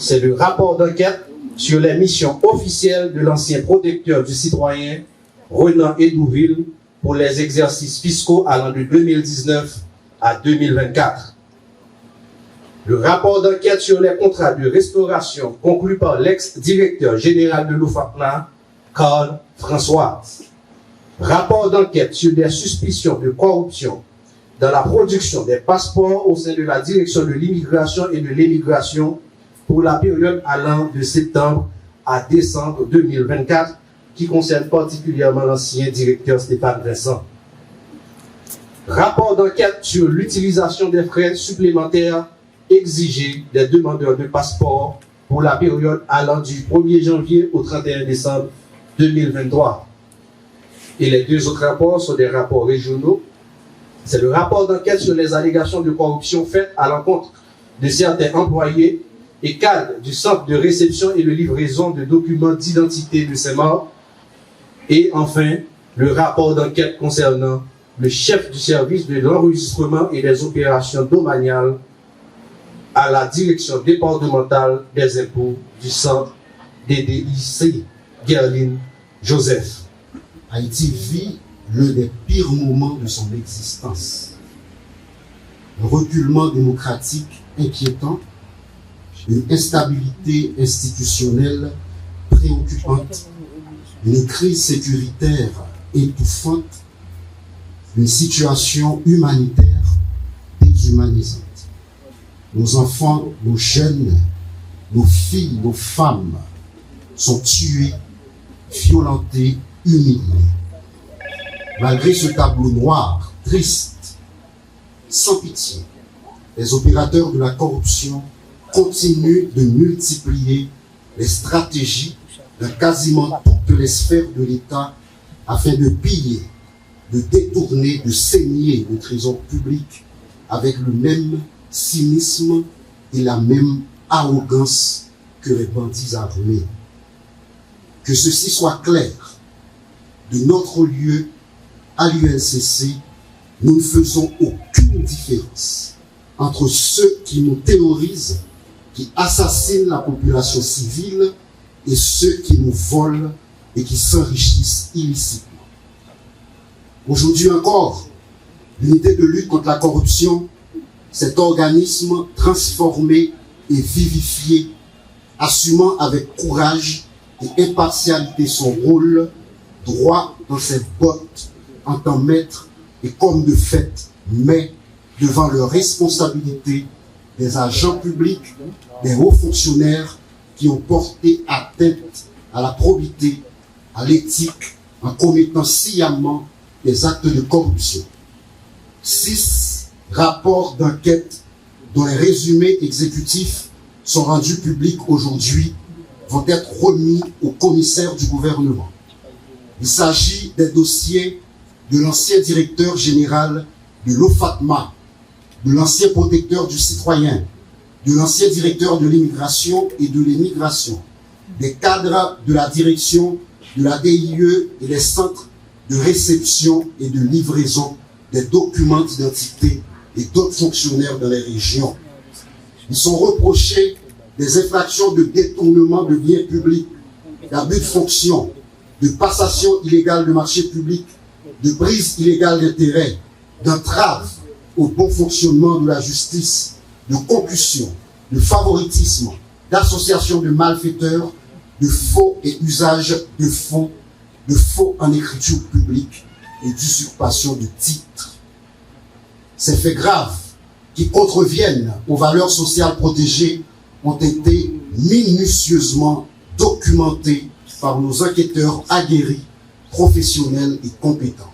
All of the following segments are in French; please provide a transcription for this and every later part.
c'est le rapport d'enquête sur les missions officielles de l'ancien protecteur du citoyen, Renan Edouville, pour les exercices fiscaux allant de 2019 à 2024. Le rapport d'enquête sur les contrats de restauration conclus par l'ex-directeur général de l'OFACNA, Carl Françoise. Rapport d'enquête sur des suspicions de corruption dans la production des passeports au sein de la direction de l'immigration et de l'émigration pour la période allant de septembre à décembre 2024, qui concerne particulièrement l'ancien directeur Stéphane Vincent. Rapport d'enquête sur l'utilisation des frais supplémentaires exigés des demandeurs de passeport pour la période allant du 1er janvier au 31 décembre 2023. Et les deux autres rapports sont des rapports régionaux. C'est le rapport d'enquête sur les allégations de corruption faites à l'encontre de certains employés et cadres du centre de réception et de livraison de documents d'identité de ces morts. Et enfin, le rapport d'enquête concernant le chef du service de l'enregistrement et des opérations domaniales à la direction départementale des impôts du centre DDIC, Gerline Joseph. Haïti vit l'un des pires moments de son existence. Un reculement démocratique inquiétant, une instabilité institutionnelle préoccupante, une crise sécuritaire étouffante, une situation humanitaire déshumanisante. Nos enfants, nos jeunes, nos filles, nos femmes sont tués, violentés, humiliés. Malgré ce tableau noir, triste, sans pitié, les opérateurs de la corruption continuent de multiplier les stratégies dans quasiment toutes les sphères de l'État afin de piller, de détourner, de saigner le trésor public avec le même cynisme et la même arrogance que les bandits armés. Que ceci soit clair, de notre lieu à l'UNCC, nous ne faisons aucune différence entre ceux qui nous terrorisent, qui assassinent la population civile, et ceux qui nous volent et qui s'enrichissent illicitement. Aujourd'hui encore, l'unité de lutte contre la corruption, cet organisme transformé et vivifié, assumant avec courage et impartialité son rôle, droit dans ses bottes, en tant maître et comme de fait, mais devant leurs responsabilités des agents publics, des hauts fonctionnaires qui ont porté atteinte à la probité, à l'éthique, en commettant sciemment des actes de corruption. 6 rapports d'enquête dont les résumés exécutifs sont rendus publics aujourd'hui vont être remis au commissaire du gouvernement. Il s'agit des dossiers de l'ancien directeur général de l'OFACMA, de l'ancien protecteur du citoyen, de l'ancien directeur de l'immigration et de l'émigration, des cadres de la direction de la DIE et des centres de réception et de livraison des documents d'identité et d'autres fonctionnaires dans les régions. Ils sont reprochés des infractions de détournement de biens publics, d'abus de fonction, de passation illégale de marchés publics, de prise illégale d'intérêt, d'entrave au bon fonctionnement de la justice, de concussion, de favoritisme, d'association de malfaiteurs, de faux et usage de faux en écriture publique et d'usurpation de titres. Ces faits graves qui contreviennent aux valeurs sociales protégées ont été minutieusement documentés par nos enquêteurs aguerris, professionnels et compétents.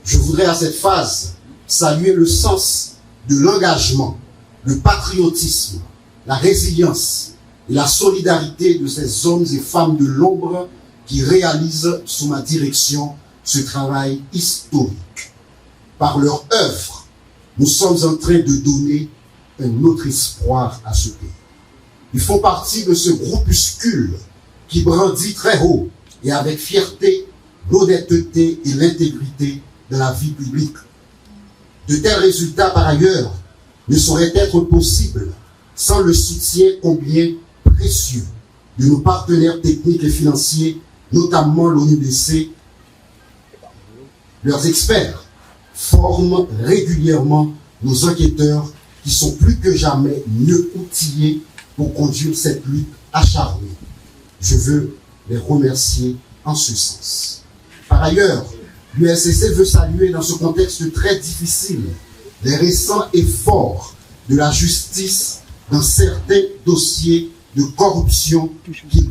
Je voudrais à cette phase saluer le sens de l'engagement, le patriotisme, la résilience et la solidarité de ces hommes et femmes de l'ombre qui réalisent sous ma direction ce travail historique. Par leur œuvre, nous sommes en train de donner un autre espoir à ce pays. Ils font partie de ce groupuscule qui brandit très haut et avec fierté l'honnêteté et l'intégrité de la vie publique. De tels résultats, par ailleurs, ne sauraient être possibles sans le soutien combien précieux de nos partenaires techniques et financiers, notamment l'ONUDC. Leurs experts forment régulièrement nos enquêteurs qui sont plus que jamais mieux outillés pour conduire cette lutte acharnée. Je veux les remercier en ce sens. Par ailleurs, l'UNCC veut saluer dans ce contexte très difficile les récents efforts de la justice dans certains dossiers de corruption qui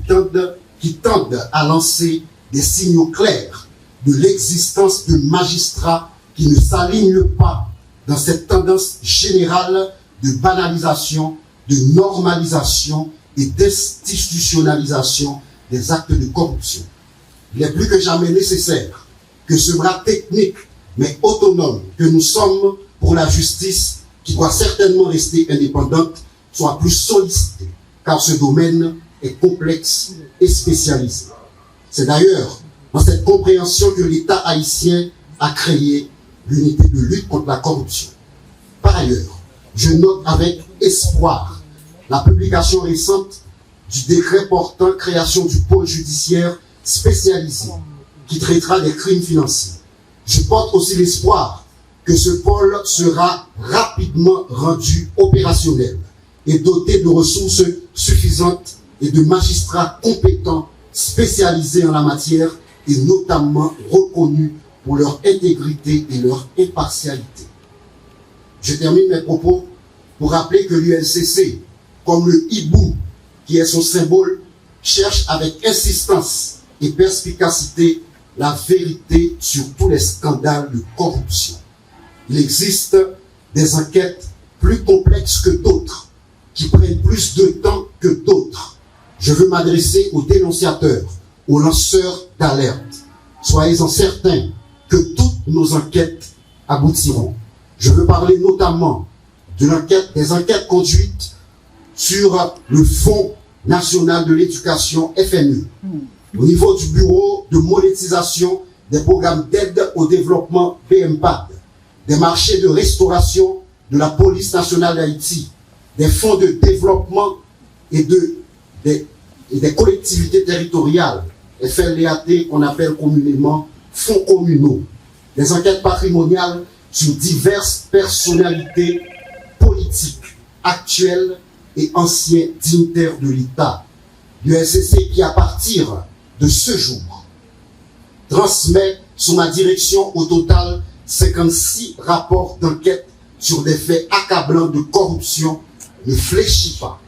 tendent à lancer des signaux clairs de l'existence de magistrats qui ne s'alignent pas dans cette tendance générale de banalisation, de normalisation et d'institutionnalisation des actes de corruption. Il est plus que jamais nécessaire que ce bras technique mais autonome que nous sommes pour la justice, qui doit certainement rester indépendante, soit plus sollicité, car ce domaine est complexe et spécialisé. C'est d'ailleurs dans cette compréhension que l'État haïtien a créé l'unité de lutte contre la corruption. Par ailleurs, je note avec espoir la publication récente du décret portant création du pôle judiciaire spécialisé qui traitera des crimes financiers. Je porte aussi l'espoir que ce pôle sera rapidement rendu opérationnel et doté de ressources suffisantes et de magistrats compétents spécialisés en la matière et notamment reconnus pour leur intégrité et leur impartialité. Je termine mes propos pour rappeler que l'UNCC, comme le hibou qui est son symbole, cherche avec insistance et perspicacité la vérité sur tous les scandales de corruption. Il existe des enquêtes plus complexes que d'autres, qui prennent plus de temps que d'autres. Je veux m'adresser aux dénonciateurs, aux lanceurs d'alerte. Soyez-en certains que toutes nos enquêtes aboutiront. Je veux parler notamment des enquêtes conduites sur le Fonds national de l'éducation FNU, au niveau du bureau de monétisation des programmes d'aide au développement BMPAD, des marchés de restauration de la police nationale d'Haïti, des fonds de développement et des collectivités territoriales, FLDAT qu'on appelle communément fonds communaux, des enquêtes patrimoniales sur diverses personnalités politiques, actuelles et anciens dignitaires de l'État. L'UNCC qui, à partir de ce jour, transmet sous ma direction au total 56 rapports d'enquête sur des faits accablants de corruption, ne fléchit pas,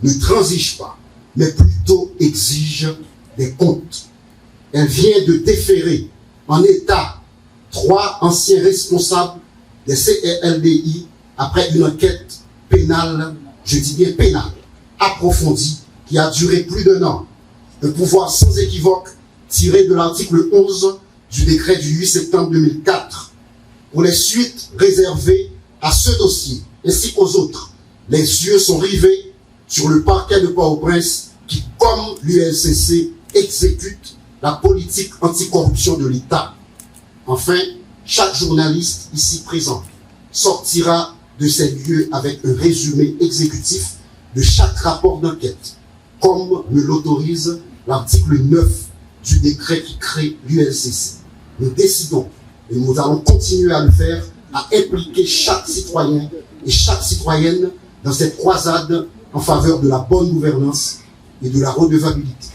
ne transige pas, mais plutôt exige des comptes. Elle vient de déférer en état 3 anciens responsables des CRLDI après une enquête pénale, je dis bien pénale, approfondie, qui a duré plus d'1 an. Un pouvoir sans équivoque tiré de l'article 11 du décret du 8 septembre 2004. Pour les suites réservées à ce dossier, ainsi qu'aux autres, les yeux sont rivés sur le parquet de Port-au-Prince qui, comme l'UNCC, exécute la politique anticorruption de l'État. Enfin, chaque journaliste ici présent sortira de ces lieux avec un résumé exécutif de chaque rapport d'enquête, comme me l'autorise l'article 9 du décret qui crée l'UNCC. Nous décidons, et nous allons continuer à le faire, à impliquer chaque citoyen et chaque citoyenne dans cette croisade en faveur de la bonne gouvernance et de la redevabilité.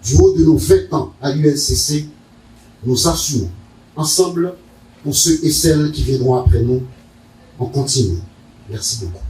Du haut de nos 20 ans à l'UNCC, nous assumons ensemble pour ceux et celles qui viendront après nous. On continue. Merci beaucoup.